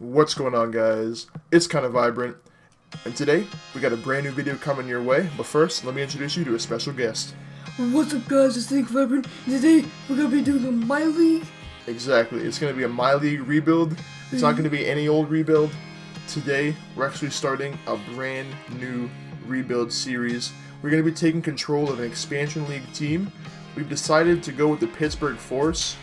What's going on, guys? It's kind of vibrant, and today we got a brand new video coming your way. But first, let me introduce you to a special guest. What's up, guys? It's Think Vibrant. Today we're gonna be doing a MyLeague. Exactly, it's gonna be a MyLeague rebuild. It's not gonna be any old rebuild. Today we're actually starting a brand new rebuild series. We're gonna be taking control of an expansion league team. We've decided to go with the Pittsburgh Force.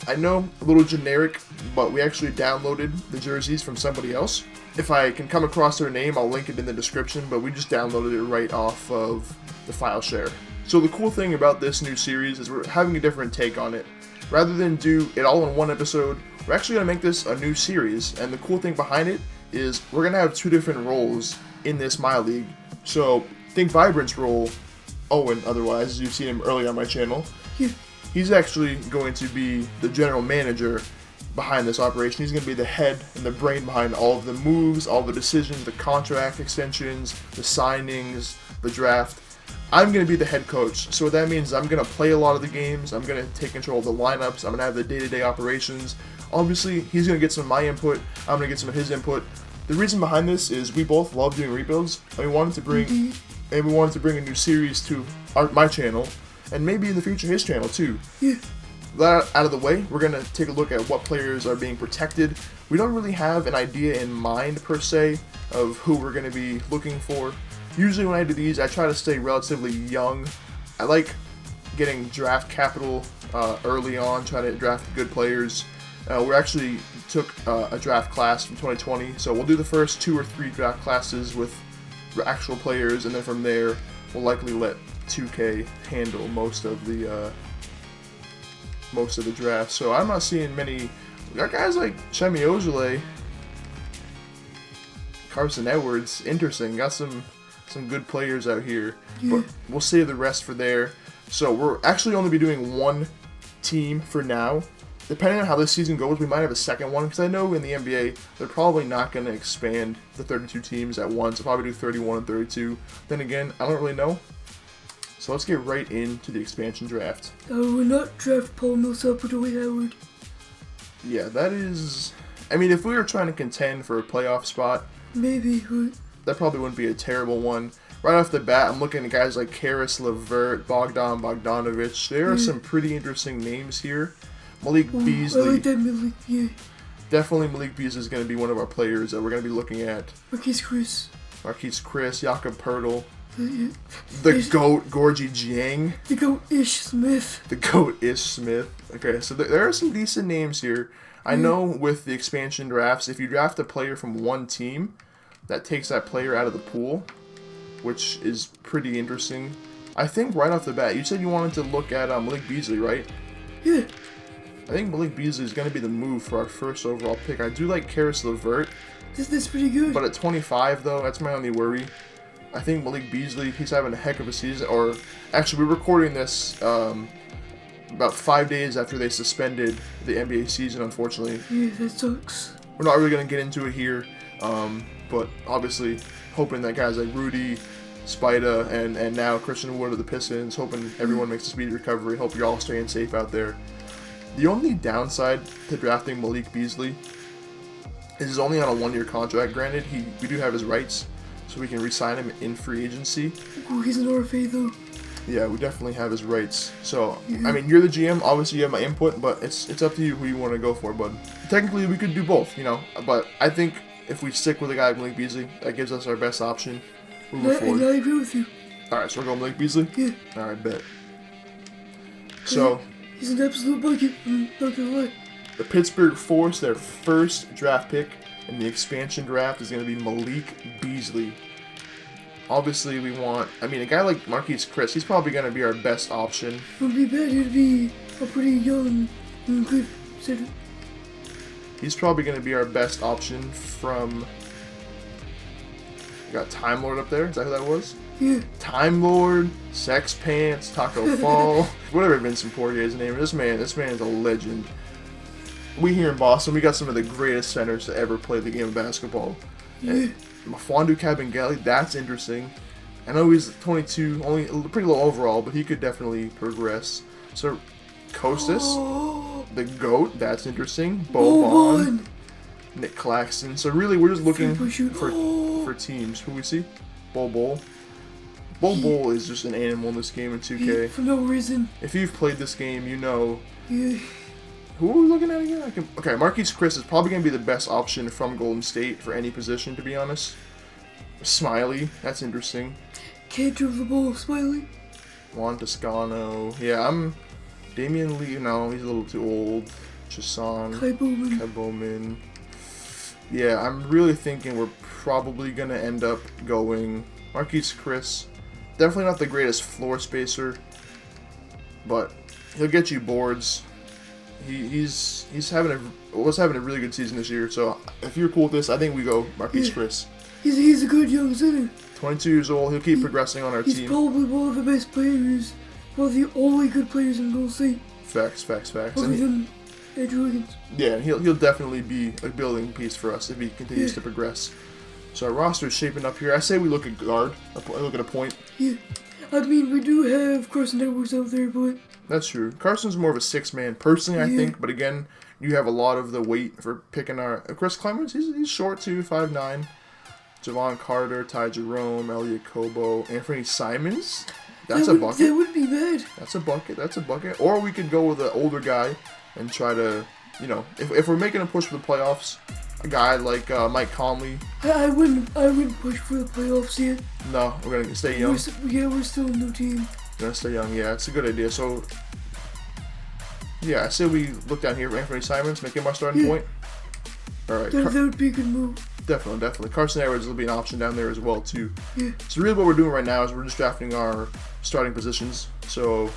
I know, a little generic, but we actually downloaded the jerseys from somebody else. If I can come across their name, I'll link it in the description, but we just downloaded it right off of the file share. So the cool thing about this new series is we're having a different take on it. Rather than do it all in one episode, we're actually going to make this a new series, and the cool thing behind it is we're going to have two different roles in this MyLeague. So, Think Vibrant's role, Owen, otherwise, as you've seen him earlier on my channel, he's actually going to be the general manager behind this operation. He's going to be the head and the brain behind all of the moves, all the decisions, the contract extensions, the signings, the draft. I'm going to be the head coach, so what that means is I'm going to play a lot of the games, I'm going to take control of the lineups, I'm going to have the day-to-day operations. Obviously, he's going to get some of my input, I'm going to get some of his input. The reason behind this is we both love doing rebuilds, and we wanted to bring a new series to my channel, and maybe in the future his channel too. That out of the way, we're going to take a look at what players are being protected. We don't really have an idea in mind per se of who we're going to be looking for. Usually when I do these, I try to stay relatively young. I like getting draft capital early on, trying to draft good players. We actually took a draft class from 2020, so we'll do the first 2 or 3 draft classes with actual players, and then from there, we'll likely let 2K handle most of the draft. So I'm not seeing many. We got guys like Chemi Ojale, Carson Edwards. Interesting. Got some good players out here, but we'll save the rest for there. So we're actually only be doing one team for now. Depending on how this season goes, we might have a second one, because I know in the NBA they're probably not going to expand the 32 teams at once. They'll probably do 31 and 32. Then again, I don't really know. So let's get right into the expansion draft. We're not draft Paul Millsap or Dwight Howard. Yeah, that is. I mean, if we were trying to contend for a playoff spot, maybe. That probably wouldn't be a terrible one. Right off the bat, I'm looking at guys like Karis LeVert, Bogdan Bogdanovic. There are some pretty interesting names here. Malik Beasley. I like that Malik, Definitely Malik Beasley is going to be one of our players that we're going to be looking at. Marquise Chris, Jakob Poeltl. The GOAT, Gorgie Jiang. The GOAT, Ish Smith. Okay, so there are some decent names here. I know with the expansion drafts, if you draft a player from one team, that takes that player out of the pool, which is pretty interesting. I think right off the bat, you said you wanted to look at Malik Beasley, right? Yeah. I think Malik Beasley is going to be the move for our first overall pick. I do like Karis LeVert. That's pretty good. But at 25, though, that's my only worry. I think Malik Beasley, he's having a heck of a season. Or, actually, we're recording this about 5 days after they suspended the NBA season, unfortunately. Yeah, that sucks. We're not really going to get into it here. But obviously, hoping that guys like Rudy, Spida, and now Christian Wood of the Pistons, hoping everyone makes a speedy recovery. Hope you're all staying safe out there. The only downside to drafting Malik Beasley is he's only on a 1-year contract. Granted, we do have his rights, so we can re-sign him in free agency. Oh, he's an RFA though. Yeah, we definitely have his rights. So, I mean, you're the GM. Obviously, you have my input, but it's up to you who you want to go for, bud. Technically, we could do both, But I think if we stick with a guy like Malik Beasley, that gives us our best option moving forward. I agree with you. All right, so we're going Malik Beasley? Yeah. All right, bet. So, he's an absolute bucket, I'm not gonna lie. The Pittsburgh Force, their first draft pick in the expansion draft is going to be Malik Beasley. Obviously, we want, a guy like Marquise Chris, he's probably going to be our best option. It would be better to be a pretty young and good center. He's probably going to be our best option from, you got Time Lord up there, is that who that was? Yeah. Time Lord, Sex Pants, Taco Fall, whatever Vincent Poirier's name is. This man is a legend. We here in Boston, we got some of the greatest centers to ever play the game of basketball. Yeah. Mafiondu Kabengele, that's interesting. I know he's 22, only pretty low overall, but he could definitely progress. So, Kostas, the GOAT, that's interesting. Boban. Nick Claxton. So really, we're just looking Shoot. for teams. Who we see? Bol. Bol is just an animal in this game in 2K. For no reason. If you've played this game, you know. Yeah. Who are we looking at again? Okay, Marquise Chris is probably going to be the best option from Golden State for any position, to be honest. Smiley, that's interesting. Can't dribble the ball, Smiley. Juan Toscano. Yeah, Damian Lee, no, he's a little too old. Chason. Kai Bowman. Yeah, I'm really thinking we're probably going to end up going Marquise Chris. Definitely not the greatest floor spacer, but he'll get you boards. He's having a really good season this year. So if you're cool with this, I think we go Marquise Chris. He's a good young center. 22 years old. He'll keep progressing on our team. He's probably one of the best players, one of the only good players in Golden State. Facts. Other than Andrew Wiggins. Yeah, and he'll definitely be a building piece for us if he continues to progress. So our roster is shaping up here. I say we look at guard. Look at a point. Yeah. I mean, we do have Carson Edwards out there, but... That's true. Carson's more of a six-man personally, I think. But again, you have a lot of the weight for picking our... Chris Clemens, he's short too, 5'9". Javon Carter, Ty Jerome, Elliot Kobo, Anthony Simons. That's a bucket. That would be bad. That's a bucket. Or we could go with an older guy and try to, if we're making a push for the playoffs, a guy like Mike Conley. I wouldn't push for the playoffs yet. No, we're going to stay young. We're still a new team. Gonna stay young, yeah, it's a good idea. So, yeah, I say we look down here for Anthony Simons, make him our starting point. All right, that would be a good move. Definitely. Carson Edwards will be an option down there as well too. Yeah. So really, what we're doing right now is we're just drafting our starting positions. So,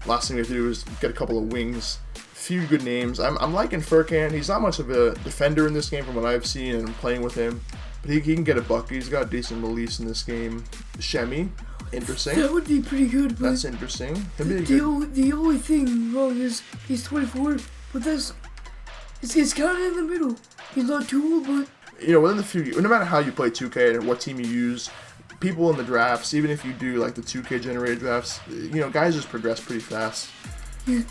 last thing we have to do is get a couple of wings. Few good names. I'm liking Furkan. He's not much of a defender in this game from what I've seen and playing with him, but he can get a bucket. He's got a decent release in this game. Shemi. Interesting. That would be pretty good, but that's interesting. The only thing wrong is he's 24, but it's kind of in the middle. He's not too old, but within the few, no matter how you play 2K and what team you use, people in the drafts, even if you do like the 2K generated drafts, guys just progress pretty fast. Yeah.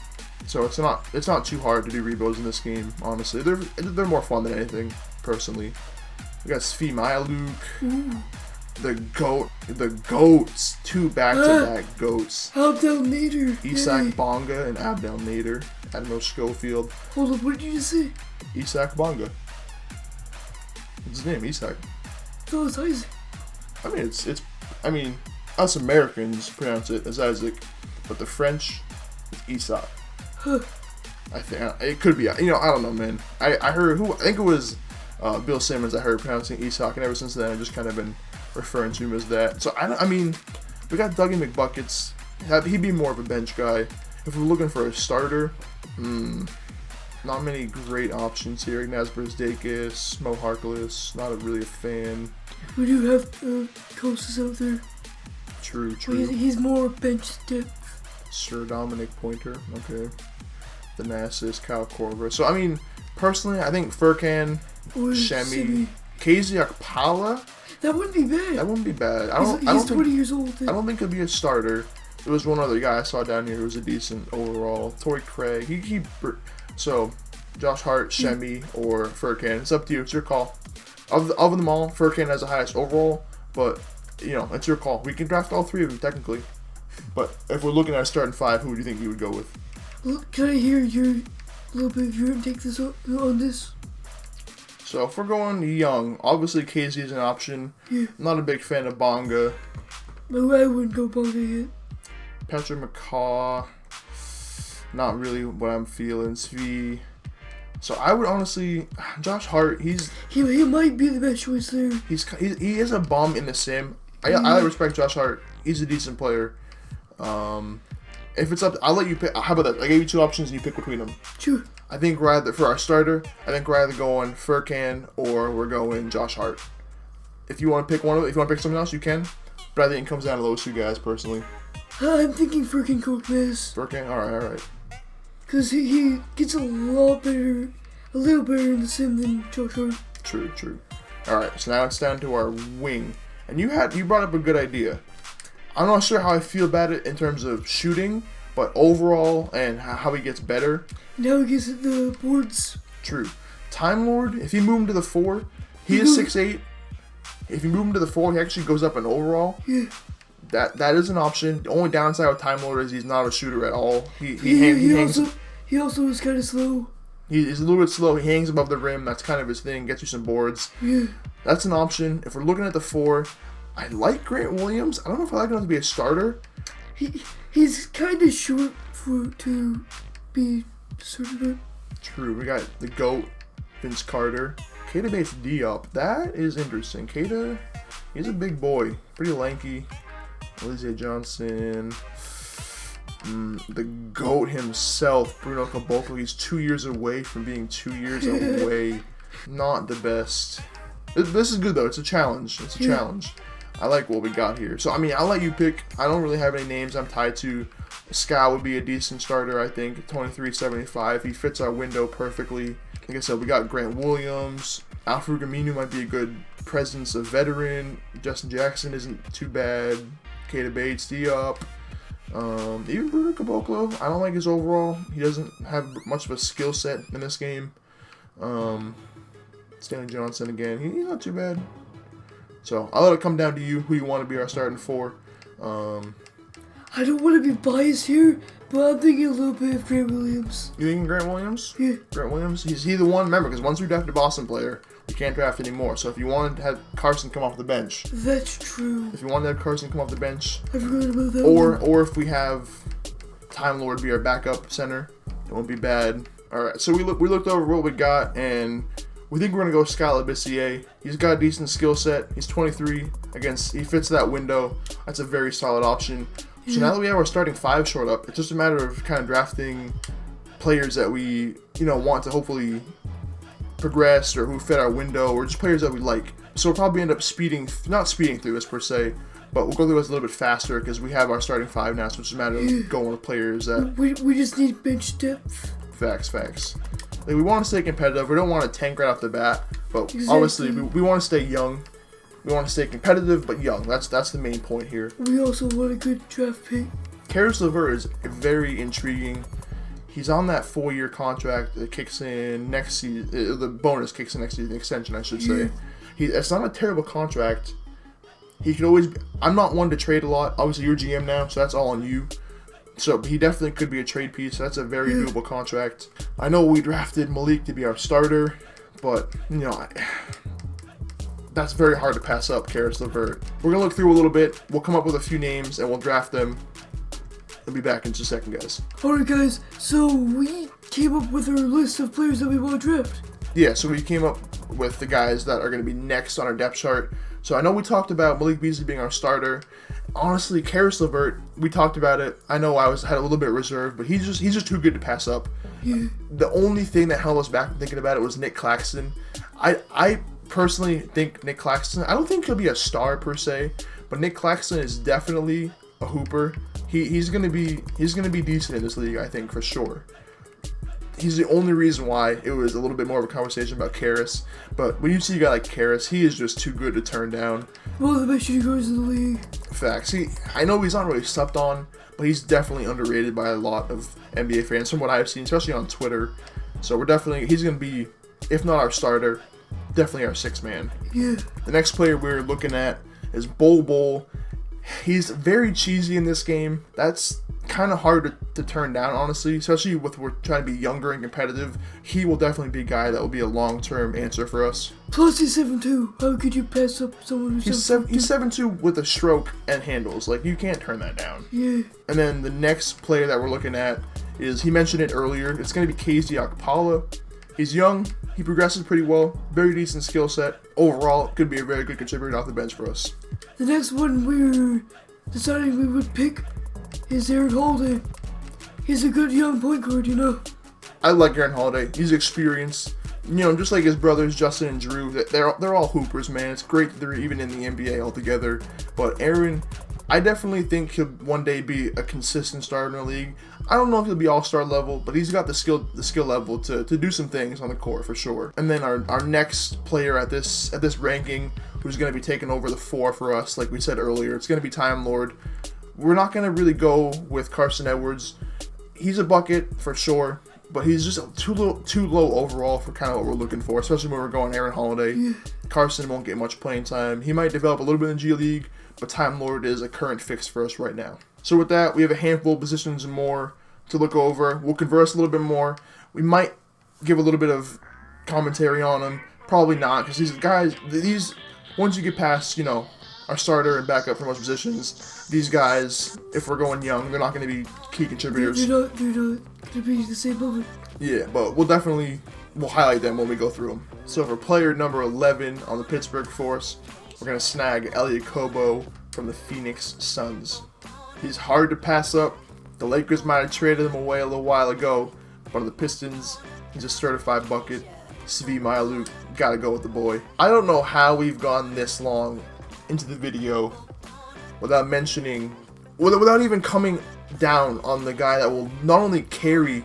So it's not too hard to do rebuilds in this game. Honestly, they're more fun than anything. Personally, we got Svi Mykhailiuk. The goats, 2 back-to-back goats. Abdel Nader. Isak Bonga and Abdel Nader. Admiral Schofield. Hold up, what did you just say? Isak Bonga. What's his name? Isak. Oh, it's Isaac. I mean, us Americans pronounce it as Isaac, but the French, it's Isak. Huh. I think it could be. I don't know, man. I heard I think it was Bill Simmons. I heard pronouncing Isak, and ever since then, I've just kind of been referring to him as that. So we got Dougie McBuckets. He'd be more of a bench guy. If we're looking for a starter, not many great options here. Ignaz Brzdeikis, Mo Harkless, not really a fan. We do have Kostas out there. True. He's more bench depth. Sir Dominic Pointer, okay. Thanasis, Kyle Korver. So personally, I think Furkan, Shemi, KZ Okpala. That wouldn't be bad. He's 20 years old. I don't think he'll be a starter. There was one other guy I saw down here who was a decent overall. Torrey Craig. So, Josh Hart, Shemi, or Furkan. It's up to you. It's your call. Of them all, Furkan has the highest overall, but, it's your call. We can draft all 3 of them, technically. But if we're looking at a starting 5, who do you think you would go with? Look, can I hear your little bit of your take on this? So if we're going young, obviously KZ is an option. Yeah. I'm not a big fan of Bonga. No, I wouldn't go Bonga yet. Patrick McCaw, not really what I'm feeling. Svi. So I would honestly, Josh Hart, he might be the best choice there. He is a bum in the sim. I respect Josh Hart. He's a decent player. If it's up, I'll let you pick. How about that? I gave you 2 options and you pick between them. Sure. I think for our starter, we're either going Furkan or we're going Josh Hart. If you want to pick one of it, if you want to pick something else, you can. But I think it comes down to those 2 guys personally. I'm thinking Furkan Korkmaz. Furkan, all right. Because he gets a little better in the sim than Josh Hart. True. All right, so now it's down to our wing, and you brought up a good idea. I'm not sure how I feel about it in terms of shooting, but overall and how he gets better. Now he gets the boards. True. Time Lord, if you move him to the 4, he is 6'8". If you move him to the 4, he actually goes up in overall. Yeah. That is an option. The only downside with Time Lord is he's not a shooter at all. He also is kind of slow. He's a little bit slow. He hangs above the rim. That's kind of his thing. Gets you some boards. Yeah. That's an option. If we're looking at the 4, I like Grant Williams. I don't know if I like him to be a starter. He's kind of short to be started. True. We got the GOAT, Vince Carter. Keita Bates D up. That is interesting. Keita, he's a big boy. Pretty lanky. Alizé Johnson. The GOAT himself, Bruno Caboclo. He's 2 years away from being 2 years away. Not the best. This is good, though. It's a challenge. It's a challenge. I like what we got here. So, I mean, I'll let you pick. I don't really have any names I'm tied to. Scal would be a decent starter, I think. 23.75. He fits our window perfectly. Like I said, we got Grant Williams. Alfred Gaminu might be a good presence, a veteran. Justin Jackson isn't too bad. Keita Bates, D-Up. Even Bruno Caboclo, I don't like his overall. He doesn't have much of a skill set in this game. Stanley Johnson again, he's not too bad. So I'll let it come down to you who you want to be our starting 4. I don't want to be biased here, but I'm thinking a little bit of Grant Williams. You thinking Grant Williams? Yeah. Grant Williams? He's the one, remember, because once we draft a Boston player, we can't draft anymore. So if you wanted to have Carson come off the bench. That's true. If you wanted to have Carson come off the bench. I forgot about that Or if we have Time Lord be our backup center, it won't be bad. Alright, so we looked over what we got, and we think we're going to go Scott Labissiere. He's got a decent skill set. He's 23. He fits that window. That's a very solid option. So now that we have our starting 5 short up, it's just a matter of kind of drafting players that we, want to hopefully progress or who fit our window or just players that we like. So we'll probably end up not speeding through this per se, but we'll go through this a little bit faster because we have our starting 5 now, so it's just a matter of going with players that... We just need bench depth. Facts. Like, we want to stay competitive. We don't want to tank right off the bat, but Exactly. Obviously we want to stay young. We want to stay competitive but young. That's the main point here. We also want a good draft pick. Karis LeVert is very intriguing. He's on that 4-year contract that kicks in next season. The bonus kicks in next season, the extension, I should say. It's not a terrible contract. He could always... I'm not one to trade a lot. Obviously, you're GM now, so that's all on you. So he definitely could be a trade piece. That's a very doable contract. I know we drafted Malik to be our starter, but, that's very hard to pass up, Karis LeVert. We're going to look through a little bit. We'll come up with a few names, and we'll draft them. I'll be back in just a second, guys. Alright, guys. So we came up with our list of players that we want to draft. Yeah, so we came up with the guys that are going to be next on our depth chart. So I know we talked about Malik Beasley being our starter. Honestly, Karis LeVert, we talked about it. I know had a little bit reserved, but he's just too good to pass up. Yeah. The only thing that held us back from thinking about it was Nick Claxton. I personally think Nick Claxton, I don't think he'll be a star per se, but Nick Claxton is definitely a hooper. He's gonna be decent in this league, I think, for sure. He's the only reason why it was a little bit more of a conversation about Karis. But when you see a guy like Karis, he is just too good to turn down. One of the best shooting guards in the league. Facts. I know he's not really slept on, but he's definitely underrated by a lot of NBA fans from what I've seen, especially on Twitter. So he's going to be, if not our starter, definitely our 6th man. Yeah. The next player we're looking at is Bol. He's very cheesy in this game. That's kind of hard to turn down, honestly, especially with we're trying to be younger and competitive. He will definitely be a guy that will be a long-term answer for us. Plus he's 7'2". How could you pass up someone who's 7'2"? He's 7'2" with a stroke and handles. Like, you can't turn that down. Yeah. And then the next player that we're looking at is, he mentioned it earlier, it's going to be KZ Okpala. He's young. He progresses pretty well. Very decent skill set. Overall, could be a very good contributor off the bench for us. The next one we're deciding we would pick is Aaron Holiday. He's a good young point guard, I like Aaron Holiday. He's experienced. Just like his brothers, Justin and Drew, they're all hoopers, man. It's great that they're even in the NBA altogether. But Aaron, I definitely think he'll one day be a consistent starter in the league. I don't know if he'll be all-star level, but he's got the skill level to do some things on the court for sure. And then our next player at this ranking, who's going to be taking over the 4 for us, like we said earlier, it's going to be Time Lord. We're not going to really go with Carson Edwards. He's a bucket for sure, but he's just too low overall for kind of what we're looking for, especially when we're going Aaron Holiday. Yeah. Carson won't get much playing time. He might develop a little bit in G League, but Time Lord is a current fix for us right now. So with that, we have a handful of positions and more to look over. We'll converse a little bit more. We might give a little bit of commentary on them. Probably not, because these once you get past, our starter and backup for most positions, these guys, if we're going young, they're not going to be key contributors. They're not going to be the same level. Yeah, but we'll highlight them when we go through them. So for player number 11 on the Pittsburgh Force, we're going to snag Elliot Kobo from the Phoenix Suns. He's hard to pass up. The Lakers might have traded him away a little while ago, but on the Pistons, he's a certified bucket. Svi Mykhailiuk, gotta go with the boy. I don't know how we've gone this long into the video without even coming down on the guy that will not only carry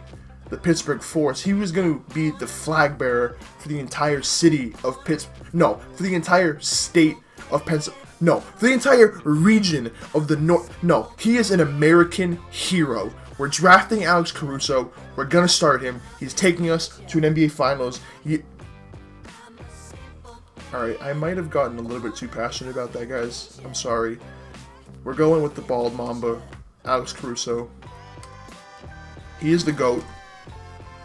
the Pittsburgh Force, he was going to be the flag bearer for the entire city of Pittsburgh. No, for the entire state of Pennsylvania. No, for the entire region of the North. No, he is an American hero. We're drafting Alex Caruso. We're going to start him. He's taking us to an NBA Finals. Alright, I might have gotten a little bit too passionate about that, guys. I'm sorry. We're going with the bald mamba, Alex Caruso. He is the GOAT,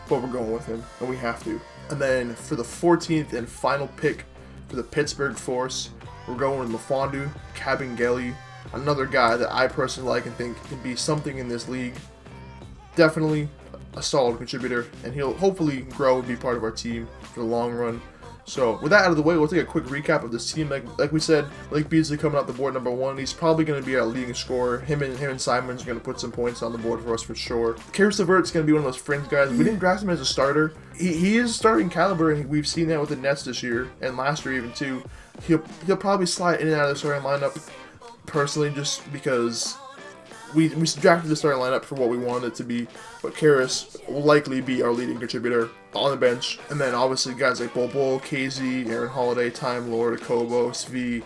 but we're going with him, and we have to. And then for the 14th and final pick for the Pittsburgh Force, we're going with Mfiondu Kabengele, another guy that I personally like and think can be something in this league. Definitely a solid contributor, and he'll hopefully grow and be part of our team for the long run. So with that out of the way, we'll take a quick recap of this team. Like we said, Blake Beasley coming out the board number 1. He's probably going to be our leading scorer. Him and Simon's going to put some points on the board for us for sure. Karis LeVert's going to be one of those fringe guys. We didn't draft him as a starter. He is starting caliber, and we've seen that with the Nets this year and last year even too. He'll probably slide in and out of the starting lineup personally, just because we drafted the starting lineup for what we wanted it to be, but Karis will likely be our leading contributor on the bench. And then obviously guys like Bol, KZ, Aaron Holiday, Time Lord, Kobo, Svi,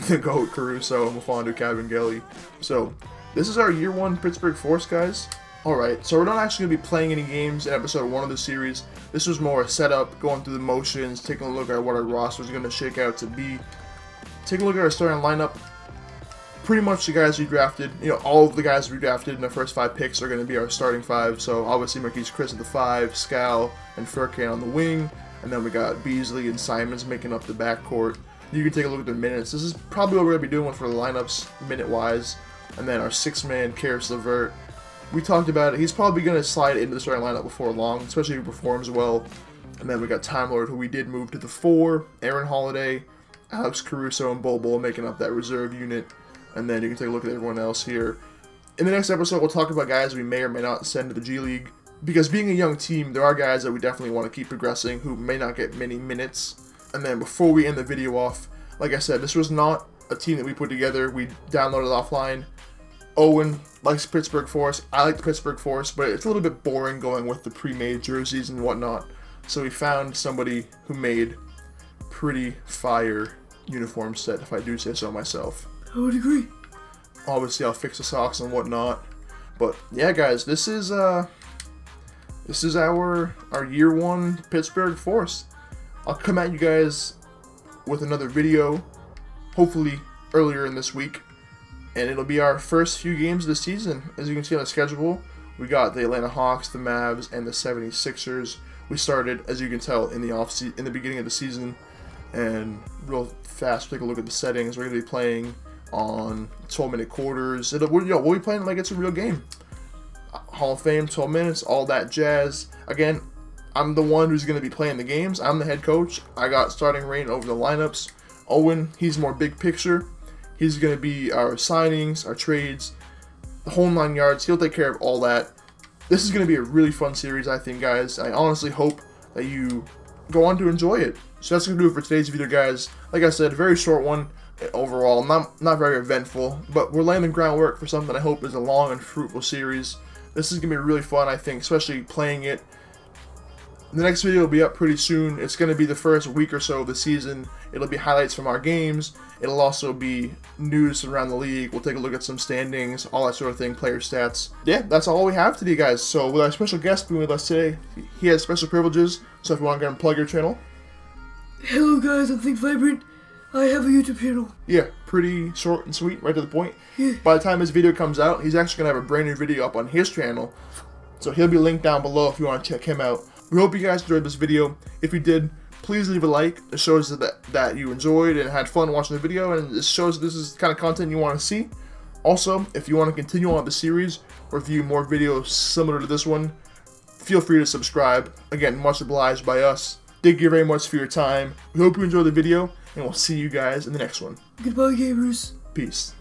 the GOAT, Caruso, and Mfiondu Kabengele. So this is our year 1 Pittsburgh Force, guys. Alright, so we're not actually going to be playing any games in episode 1 of the series. This was more a setup, going through the motions, taking a look at what our roster is going to shake out to be. Taking a look at our starting lineup. Pretty much the guys we drafted, all of the guys we drafted in the first 5 picks are going to be our starting 5. So obviously Marquise Chris at the 5, Scal and Furkan on the wing, and then we got Beasley and Simons making up the backcourt. You can take a look at the minutes. This is probably what we're going to be doing for the lineups minute-wise. And then our 6-man, Karis LeVert. We talked about it. He's probably going to slide into the starting lineup before long, especially if he performs well. And then we got Time Lord, who we did move to the 4, Aaron Holiday, Alex Caruso, and Bol making up that reserve unit. And then you can take a look at everyone else here. In the next episode, we'll talk about guys we may or may not send to the G League. Because being a young team, there are guys that we definitely want to keep progressing who may not get many minutes. And then before we end the video off, like I said, this was not a team that we put together. We downloaded offline. Owen likes Pittsburgh Force. I like the Pittsburgh Force, but it's a little bit boring going with the pre-made jerseys and whatnot. So we found somebody who made pretty fire uniform set, if I do say so myself. I would agree. Obviously, I'll fix the socks and whatnot. But yeah, guys, this is our year 1 Pittsburgh Force. I'll come at you guys with another video, hopefully earlier in this week, and it'll be our first few games of the season. As you can see on the schedule, we got the Atlanta Hawks, the Mavs, and the 76ers. We started, as you can tell, in the beginning of the season, and real fast, take a look at the settings. We're going to be playing on 12-minute quarters. We'll be playing like it's a real game. Hall of Fame, 12 minutes, all that jazz. Again, I'm the one who's going to be playing the games. I'm the head coach. I got starting reign over the lineups. Owen, he's more big picture. He's going to be our signings, our trades, the whole 9 yards. He'll take care of all that. This is going to be a really fun series, I think, guys. I honestly hope that you go on to enjoy it. So that's going to do it for today's video, guys. Like I said, a very short one overall. Not very eventful, but we're laying the groundwork for something I hope is a long and fruitful series. This is going to be really fun, I think, especially playing it The next video will be up pretty soon. It's going to be the first week or so of the season. It'll be highlights from our games. It'll also be news around the league. We'll take a look at some standings, all that sort of thing, player stats. Yeah, that's all we have today, guys. So with our special guest being with us today, he has special privileges. So if you want to go and plug your channel. Hello guys, I'm Think Vibrant. I have a YouTube channel. Yeah, pretty short and sweet, right to the point. Yeah. By the time this video comes out, he's actually going to have a brand new video up on his channel. So he'll be linked down below if you want to check him out. We hope you guys enjoyed this video. If you did, please leave a like. It shows that you enjoyed and had fun watching the video, and it shows this is the kind of content you want to see. Also, if you want to continue on the series or view more videos similar to this one, feel free to subscribe. Again, much obliged by us. Thank you very much for your time. We hope you enjoyed the video, and we'll see you guys in the next one. Goodbye, gamers. Peace.